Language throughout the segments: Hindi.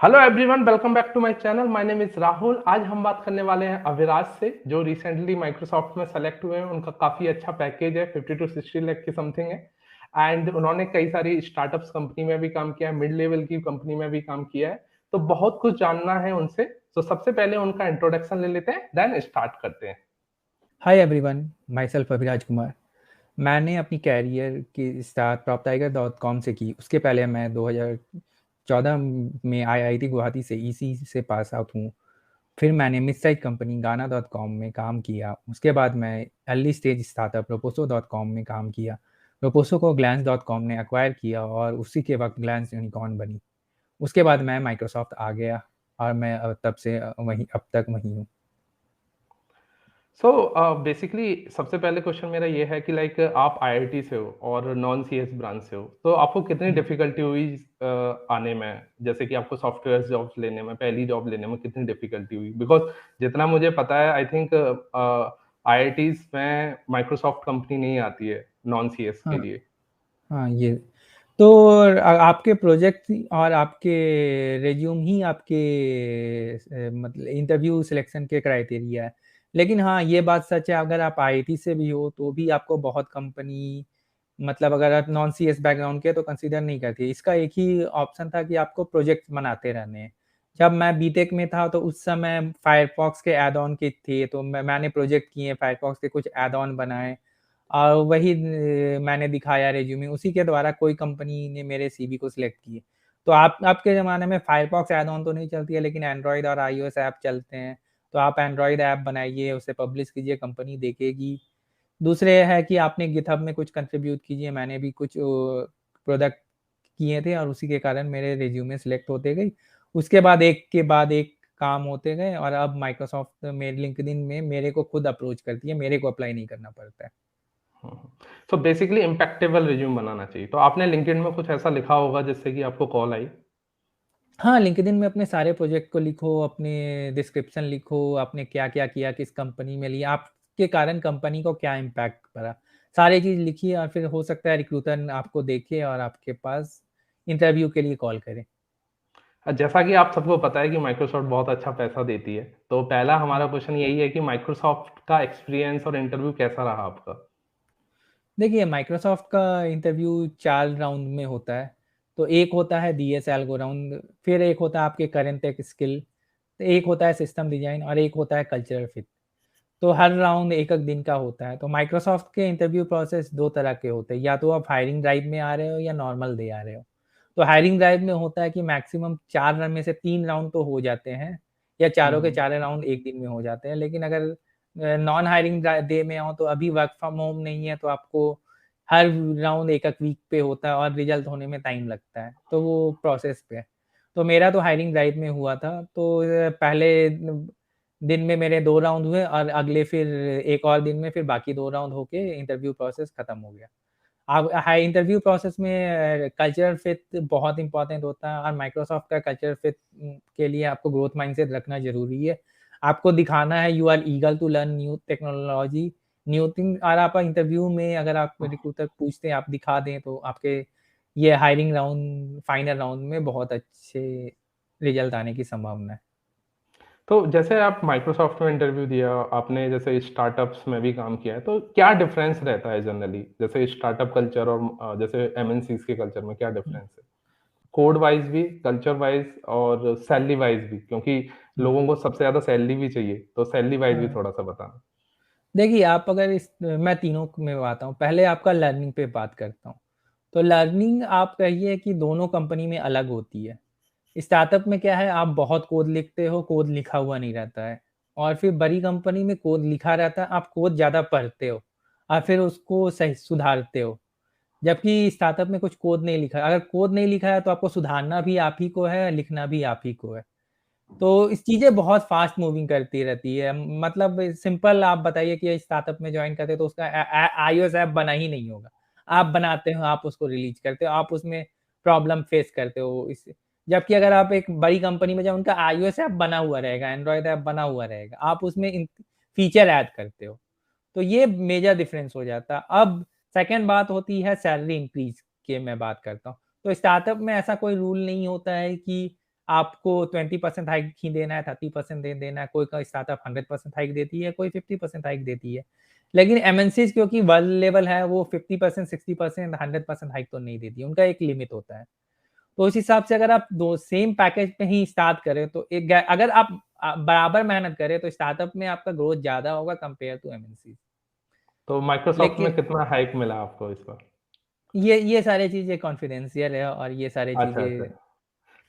Hello everyone, welcome back to my channel. My name is Rahul. आज हम बात करने वाले हैं अविराज से, जो रिसेंटली माइक्रोसॉफ्ट में सेलेक्ट हुए हैं। उनका काफ़ी अच्छा पैकेज है, 50 टू 60 लाख की समथिंग है। एंड उन्होंने कई सारी स्टार्टअप्स कंपनी में भी काम किया है, मिड लेवल की कंपनी में भी काम किया है। तो बहुत कुछ जानना है उनसे। तो सबसे पहले उनका इंट्रोडक्शन ले लेते हैं, देन स्टार्ट करते हैं। Hi everyone, my self Abhiraj Kumar. मैंने अपनी कैरियर की स्टार्ट proptiger.com से की। उसके पहले मैं 2014 में आईआईटी गुवाहाटी से ईसी से पास आउट हूँ। फिर मैंने मिड साइज कंपनी गाना.com में काम किया। उसके बाद मैं अर्ली स्टेज स्टार्टअप रोपोसो.com में काम किया। रोपोसो को ग्लैंस.com ने एक्वायर किया और उसी के वक्त ग्लैंस यूनिकॉर्न बनी। उसके बाद मैं माइक्रोसॉफ्ट आ गया और मैं तब से वहीं अब तक वहीं हूँ। सो बेसिकली सबसे पहले क्वेश्चन मेरा ये है कि लाइक आप आईआईटी से हो और नॉन सीएस ब्रांच से हो, तो आपको कितनी डिफिकल्टी हुई आने में? जैसे कि आपको सॉफ्टवेयर जॉब लेने में, पहली जॉब लेने में कितनी डिफिकल्टी हुई? बिकॉज जितना मुझे पता है, आई थिंक आईआईटीज में माइक्रोसॉफ्ट कंपनी नहीं आती है नॉन सीएस के हाँ लिए। हाँ, ये तो आपके प्रोजेक्ट और आपके रिज्यूम ही आपके मतलब इंटरव्यू सिलेक्शन के क्राइटेरिया है। लेकिन हाँ, ये बात सच है, अगर आप आईआईटी से भी हो तो भी आपको बहुत कंपनी, मतलब अगर आप नॉन सीएस बैकग्राउंड के तो कंसीडर नहीं करती। इसका एक ही ऑप्शन था कि आपको प्रोजेक्ट बनाते रहने हैं। जब मैं बीटेक में था तो उस समय फायरफॉक्स के ऐड ऑन के थे, तो मैंने प्रोजेक्ट किए, फायरफॉक्स के कुछ ऐड ऑन बनाए और वही मैंने दिखाया रिज्यूमे। उसी के द्वारा कोई कंपनी ने मेरे सीवी को सिलेक्ट किए। तो आप आपके ज़माने में फायरफॉक्स ऐड ऑन तो नहीं चलती है, लेकिन एंड्रॉयड और आईओएस ऐप चलते हैं। तो आप एंड्रॉयड ऐप बनाइए, उसे पब्लिश कीजिए, कंपनी देखेगी। दूसरे है कि आपने गिटहब में कुछ कंट्रीब्यूट कीजिए। मैंने भी कुछ प्रोडक्ट किए थे और उसी के कारण मेरे रिज्यूमे सिलेक्ट होते गई। उसके बाद एक के बाद एक काम होते गए और अब माइक्रोसॉफ्ट में लिंक्डइन में मेरे को खुद अप्रोच करती है, मेरे को अप्लाई नहीं करना पड़ता है। सो बेसिकली इम्पैक्टेबल रिज्यूम बनाना चाहिए। तो आपने लिंक्डइन में कुछ ऐसा लिखा होगा जिससे कि आपको कॉल आई? हाँ, लिंक्डइन में अपने सारे प्रोजेक्ट को लिखो, अपने डिस्क्रिप्शन लिखो, आपने क्या-क्या किया, किस कंपनी में लिया, आपके कारण कंपनी को क्या इम्पैक्ट पड़ा। सारी चीज़ लिखिए और फिर हो सकता है रिक्रूटर आपको देखे और आपके पास इंटरव्यू के लिए कॉल करे। जैसा कि आप सबको पता है कि माइक्रोसॉफ्ट बहुत अच्छा पैसा देती है, तो पहला हमारा क्वेश्चन यही है कि माइक्रोसॉफ्ट का एक्सपीरियंस और इंटरव्यू कैसा रहा आपका? देखिए, माइक्रोसॉफ्ट का इंटरव्यू 4 राउंड में होता है। तो एक होता है डीएस एल्गो राउंड, फिर एक होता है आपके करंट टेक स्किल, एक होता है सिस्टम डिज़ाइन और एक होता है कल्चरल फिट। तो हर राउंड 1-1 दिन का होता है। तो माइक्रोसॉफ्ट के इंटरव्यू प्रोसेस 2 तरह के होते हैं, या तो आप हायरिंग ड्राइव में आ रहे हो या नॉर्मल डे आ रहे हो। तो हायरिंग ड्राइव में होता है कि मैक्सिमम 4 रन में से 3 राउंड तो हो जाते हैं, या हुँ, चारों के हुँ। चारों राउंड 1 दिन में हो जाते हैं। लेकिन अगर नॉन हायरिंग डे में हो तो अभी वर्क फ्रॉम होम नहीं है, तो आपको हर राउंड 1-1 वीक पे होता है और रिजल्ट होने में टाइम लगता है। तो वो प्रोसेस पे है। तो मेरा तो हायरिंग ड्राइव में हुआ था। तो पहले दिन में मेरे 2 राउंड हुए और अगले फिर एक और दिन में फिर बाकी 2 राउंड होके इंटरव्यू प्रोसेस खत्म हो गया। अब हाई इंटरव्यू प्रोसेस में कल्चरल फिट बहुत इम्पोर्टेंट होता है और माइक्रोसॉफ्ट का कल्चरल फिट के लिए आपको ग्रोथ माइंडसेट रखना ज़रूरी है। आपको दिखाना है you are eager to learn new technology, new thing. और आप इंटरव्यू में अगर आप रिक्रूटर पूछते हैं, आप दिखा दें तो आपके ये हायरिंग राउंड, फाइनल राउंड में बहुत अच्छे रिजल्ट आने की संभावना है। तो जैसे आप माइक्रोसॉफ्ट में इंटरव्यू दिया, आपने जैसे स्टार्टअप्स में भी काम किया है, तो क्या डिफरेंस रहता है जनरली? जैसे स्टार्टअप कल्चर और जैसे एमएनसीज़ के कल्चर में क्या हुँ, डिफरेंस है? कोड वाइज़ भी, कल्चर वाइज़ और सैलरी वाइज़ भी, क्योंकि हुँ। लोगों को सबसे ज़्यादा सैलरी भी चाहिए, तो सैलरी वाइज़ भी हाँ। थोड़ा-सा बताना। देखिए, आप अगर मैं तीनों में आता हूँ। पहले आपका लर्निंग पे बात करता हूँ। तो लर्निंग आप कहिए कि दोनों कंपनी में अलग होती है। स्टार्टअप में क्या है, आप बहुत कोड लिखते हो, कोड लिखा हुआ नहीं रहता है। और फिर बड़ी कंपनी में कोड लिखा रहता है, आप कोड ज़्यादा पढ़ते हो और फिर उसको सही सुधारते हो। जबकि स्टार्टअप में कुछ कोड नहीं लिखा है। अगर कोड नहीं लिखा है तो आपको सुधारना भी आप ही को है, लिखना भी आप ही को है। तो इस चीज़ें बहुत फ़ास्ट मूविंग करती रहती है। मतलब सिंपल आप बताइए कि स्टार्टअप में जॉइन करते हो तो उसका आईओएस ऐप बना ही नहीं होगा। आप बनाते हो, आप उसको रिलीज़ करते हो, आप उसमें प्रॉब्लम फेस करते हो। इस जबकि अगर आप एक बड़ी कंपनी में जाओ, उनका आईओएस ऐप बना हुआ रहेगा, एंड्रॉयड ऐप बना हुआ रहेगा। आप उसमें इन फीचर ऐड करते हो। तो ये मेजर डिफरेंस हो जाता है। अब सेकंड बात होती है सैलरी इंक्रीज़ की, मैं बात करता हूँ। तो स्टार्टअप में ऐसा कोई रूल नहीं होता है कि आपको 20% हाइक ही देना है, 30% दे देना है, कोई स्टार्टअप 100% हाइक देती है, कोई 50% हाइक देती है। लेकिन एमएनसीज़ क्योंकि वर्ल्ड लेवल है, वो 50%, 60%, 100% हाइक तो नहीं देती है, उनका एक लिमिट होता है। तो उस हिसाब से अगर आप दो सेम पैकेज पे ही स्टार्ट करें तो अगर आप बराबर मेहनत करें तो स्टार्टअप में आपका ग्रोथ ज़्यादा होगा कंपेयर टू एमएनसी। तो माइक्रोसॉफ्ट में लेकिन कितना हाइक मिला आपको इस बार? ये सारी चीज़ें कॉन्फिडेंशियल है और ये सारी अच्छा, अच्छा। चीज़ें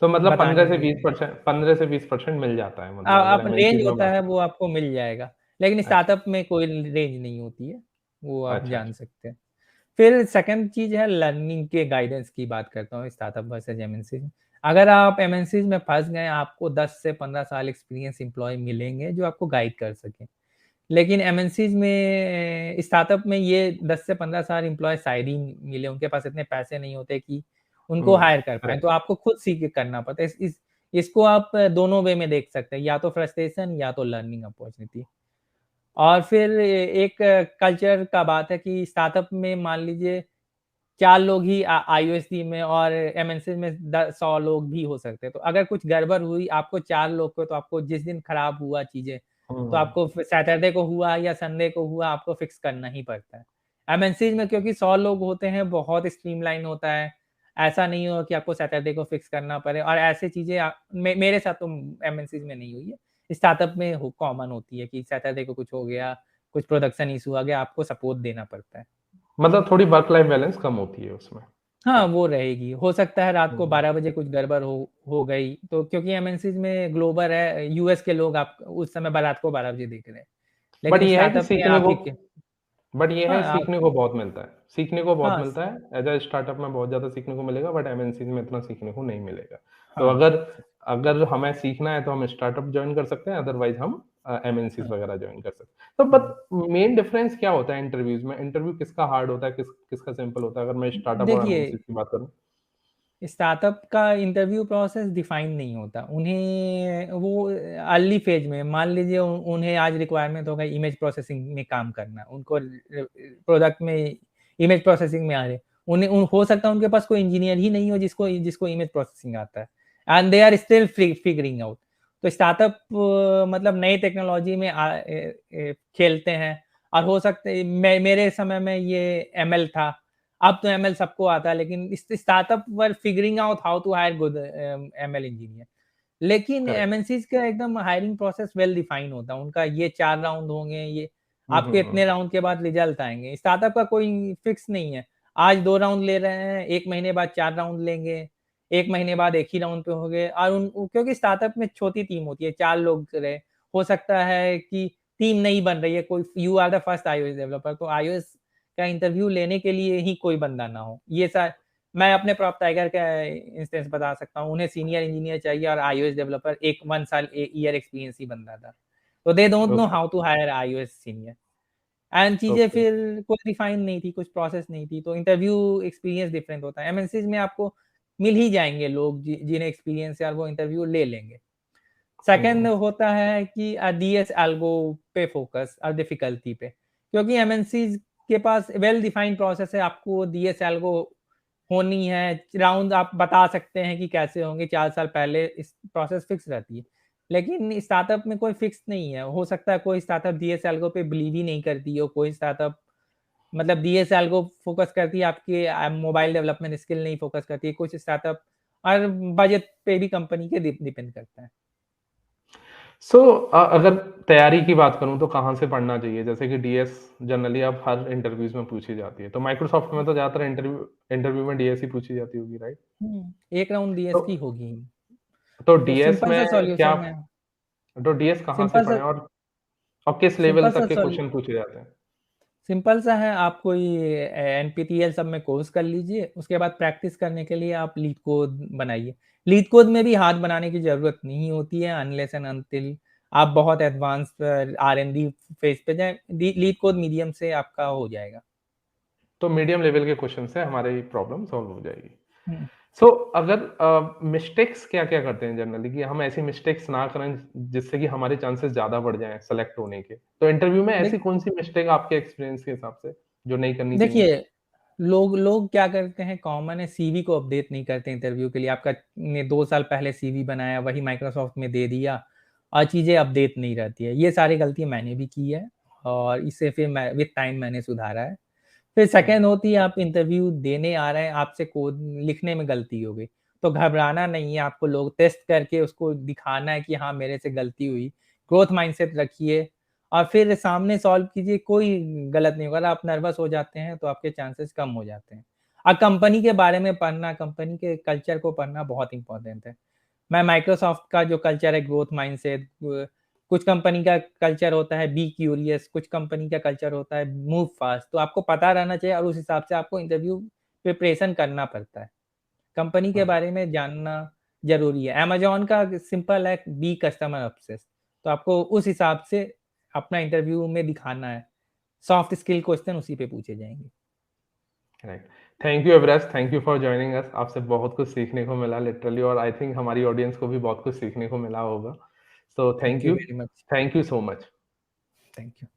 तो मतलब बताने नहीं है। 15 से 20% मिल जाता है मतलब अगर आप रेंज एमएनसीज़ में होता बात है करें। वो आपको मिल जाएगा, लेकिन अच्छा, स्टार्टअप में कोई रेंज नहीं होती है, वो आप अच्छा, जान अच्छा। सकते हैं। फिर सेकंड चीज़ है लर्निंग के गाइडेंस की बात करता हूँ स्टार्टअप वर्सेस एमएनसी में। अगर आप एमएनसीज़ में फँस गए, आपको 10 से 15 साल एक्सपीरियंस एम्प्लॉयी मिलेंगे जो आपको गाइड कर सकें। लेकिन एमएनसीज़ में स्टार्टअप में ये 10 से 15 साल एम्प्लॉयी शायद ही मिले, उनके पास इतने पैसे नहीं होते कि उनको हुँ, हायर कर पाएँ, तो करेक्ट। आपको खुद सीख के करना पड़ता है। इसको आप दोनों वे में देख सकते हैं, या तो फ्रस्ट्रेशन या तो लर्निंग अपॉर्च्युनिटी। और फिर एक कल्चर का बात है कि स्टार्टअप में मान लीजिए 4 लोग ही आईओएस टीम में और एमएनसी में 100 लोग भी हो सकते हैं। तो अगर कुछ गड़बड़ हुई आपको 4 लोग को तो आपको जिस दिन खराब हुआ चीज़ें, हुँ, तो हुँ। आपको सैटरडे को हुआ या संडे को हुआ आपको फिक्स करना ही पड़ता है। एमएनसीज़ में क्योंकि 100 लोग होते हैं, बहुत स्ट्रीमलाइन होता है। ऐसा नहीं होगा कि आपको सैटरडे को फिक्स करना पड़े और ऐसी चीज़ें मेरे साथ तो एमएनसीज़ में नहीं हुई है। स्टार्टअप में कॉमन होती है कि सैटरडे को कुछ हो गया, कुछ प्रोडक्शन इश्यू आ गया, आपको सपोर्ट देना पड़ता है। मतलब थोड़ी वर्क लाइफ बैलेंस कम होती है उसमें। हाँ, वो रहेगी। हो सकता है रात को हुँ। 12 बजे कुछ गड़बड़ हो गई, तो क्योंकि एमएनसीज़ में ग्लोबल है, यूएस के लोग आप उस समय रात को 12 बजे देख रहे हैं। बट लेकिन ये है कि स्टार्टअप में आप ही के सीखने हाँ, को बहुत मिलता है। सीखने को बहुत हाँ, मिलता है। एज़ अ स्टार्टअप में बहुत ज़्यादा सीखने को मिलेगा बट एमएनसीज़ में इतना सीखने को नहीं मिलेगा। तो हाँ, अगर अगर हमें सीखना है तो हम स्टार्टअप जॉइन कर सकते हैं अदरवाइज़ हम एमएनसीज़ हाँ, वगैरह जॉइन कर सकते हैं। तो हाँ। बट मेन डिफरेंस क्या होता है इंटरव्यूज़ में? इंटरव्यू किसका हार्ड होता है, किसका सिंपल होता है? अगर मैं स्टार्टअप और देखिए, एमएनसीज़ की बात करूँ? स्टार्टअप का इंटरव्यू प्रोसेस डिफाइन नहीं होता। उन्हें वो अर्ली फेज में मान लीजिए उन्हें आज रिक्वायरमेंट होगा इमेज प्रोसेसिंग में काम करना। उनको प्रोडक्ट में इमेज प्रोसेसिंग में आ रहे। हो सकता है उनके पास कोई इंजीनियर ही नहीं हो जिसको जिसको इमेज प्रोसेसिंग आता है and they are still figuring out. तो स्टार्टअप मतलब नई टेक्नोलॉजी में खेलते हैं और हो सकता है मेरे समय में ये एमएल था। अब तो एमएल सबको आता है लेकिन startup were figuring out how to hire good ML engineer. लेकिन करेक्ट। एमएनसीज़ का एकदम हायरिंग प्रोसेस वेल डिफाइंड होता है। उनका ये 4 राउंड होंगे, ये हुँ, हुँ, आपके इतने हुँ। राउंड के बाद रिजल्ट आएँगे। स्टार्टअप का कोई फिक्स नहीं है। आज 2 राउंड ले रहे हैं, 1 महीने बाद 4 राउंड लेंगे, 1 महीने बाद 1 ही राउंड पे हो गए और क्योंकि स्टार्टअप में छोटी टीम होती है, 4 लोग रहे। हो सकता है कि टीम नहीं बन रही है, कोई you are the first iOS developer तो आईओएस का इंटरव्यू लेने के लिए ही कोई बंदा ना हो। मैं अपने प्रॉप टाइगर का इंस्टेंस बता सकता हूँ। उन्हें सीनियर इंजीनियर चाहिए और आईओएस डेवलपर 1 साल ईयर एक्सपीरियंस ही बंदा था। तो they don't know okay, how to hire iOS senior and चीज़ें ओके। फिर कोई डिफाइन नहीं थी, कुछ प्रोसेस नहीं थी, तो इंटरव्यू एक्सपीरियंस डिफरेंट होता है। एमएनसीज़ में आपको मिल ही जाएँगे लोग जिन्हें एक्सपीरियंस है और वो इंटरव्यू ले लेंगे। हुँ, सेकंड हुँ। होता है कि डीएस एल्गो पे फोकस और डिफिकल्टी पे, क्योंकि एमएनसीज़ के पास वेल डिफाइंड प्रोसेस है, आपको डीएस एल्गो होनी है, राउंड आप बता सकते हैं कि कैसे होंगे, 4 साल पहले इस प्रोसेस फिक्स रहती है। लेकिन स्टार्टअप में कोई फिक्स नहीं है, हो सकता है कोई स्टार्टअप डीएस एल्गो पे बिलीव ही नहीं करती हो, कोई स्टार्टअप मतलब डीएस एल्गो फोकस करती है, आपके मोबाइल डेवलपमेंट स्किल नहीं फोकस करती है, कुछ स्टार्टअप और बजट पे भी कंपनी के डिपेंड करता है। सो अगर तैयारी की बात करूँ तो कहाँ से पढ़ना चाहिए? जैसे कि डीएस जनरली अब हर इंटरव्यूज़ में पूछी जाती है। तो माइक्रोसॉफ्ट में तो ज़्यादातर इंटरव्यू में डीएस ही पूछी जाती होगी, राइट? एक राउंड डीएस तो की होगी ही। तो तो डीएस सिंपल सा में क्या सॉल्यूशन है, तो डीएस कहाँ से सिंपल सा पढ़ें और किस लेवल सिंपल सा तक के सॉल्यू क्वेश्चन पूछे जाते हैं? सिंपल सा है, आप कोई एनपीटीईएल सब में कोर्स कर लीजिए, उसके बाद प्रैक्टिस करने के लिए आप लीड कोड बनाइए। लीड कोड में भी हाथ बनाने की ज़रूरत नहीं होती है अनलेस एंड अनटिल आप बहुत एडवांस आर-एन-डी फेज़ पे जाएँ, लीड कोड मीडियम से आपका हो जाएगा। तो मीडियम लेवल के क्वेश्चन से हमारी प्रॉब्लम सॉल्व हो जाएगी। हुँ, सो अगर मिस्टेक्स क्या-क्या करते हैं जनरली कि हम ऐसी मिस्टेक्स ना करें जिससे कि हमारे चांसेस ज़्यादा बढ़ जाएँ सेलेक्ट होने के? तो इंटरव्यू में ऐसी देख कौन-सी मिस्टेक आपके एक्सपीरियंस के हिसाब से जो नहीं करनी चाहिए? देखिए लोग क्या करते हैं, कॉमन है, सीवी को अपडेट नहीं करते इंटरव्यू के लिए। आपका ने 2 साल पहले सीवी बनाया, वही माइक्रोसॉफ्ट में दे दिया और चीज़ें अपडेट नहीं रहती है। ये सारी गलती मैंने भी की है और इससे फिर मैं विद टाइम मैंने सुधारा है। फिर सेकंड होती है, आप इंटरव्यू देने आ रहे हैं, आपसे कोड लिखने में गलती हो गई, तो घबराना नहीं है, आपको लोग टेस्ट करके उसको दिखाना है कि हाँ, मेरे से गलती हुई। ग्रोथ माइंडसेट रखिए और फिर सामने सॉल्व कीजिए, कोई गलत नहीं होगा। अगर आप नर्वस हो जाते हैं, तो आपके चांसेस कम हो जाते हैं। कंपनी के बारे में पढ़ना, कंपनी के कल्चर को पढ़ना बहुत इम्पोर्टेंट है। मैं माइक्रोसॉफ्ट का जो कल्चर है, ग्रोथ माइंडसेट, कुछ कंपनी का कल्चर होता है बी क्यूरियस, कुछ कंपनी का कल्चर होता है मूव फास्ट, तो आपको पता रहना चाहिए और उस हिसाब से आपको इंटरव्यू प्रिपरेशन करना पड़ता है। कंपनी के बारे में जानना ज़रूरी है। अमेज़न का सिंपल है, बी कस्टमर ऑब्सेस्ड, तो आपको उस हिसाब से अपना इंटरव्यू में दिखाना है। सॉफ्ट स्किल क्वेश्चन उसी पे पूछे जाएँगे। Right. Thank you Everest, thank you for joining us. आपसे बहुत कुछ सीखने को मिला लिटरली, और आई थिंक हमारी ऑडियंस को भी बहुत कुछ सीखने को मिला होगा। So thank you very much. Thank you so much. Thank you.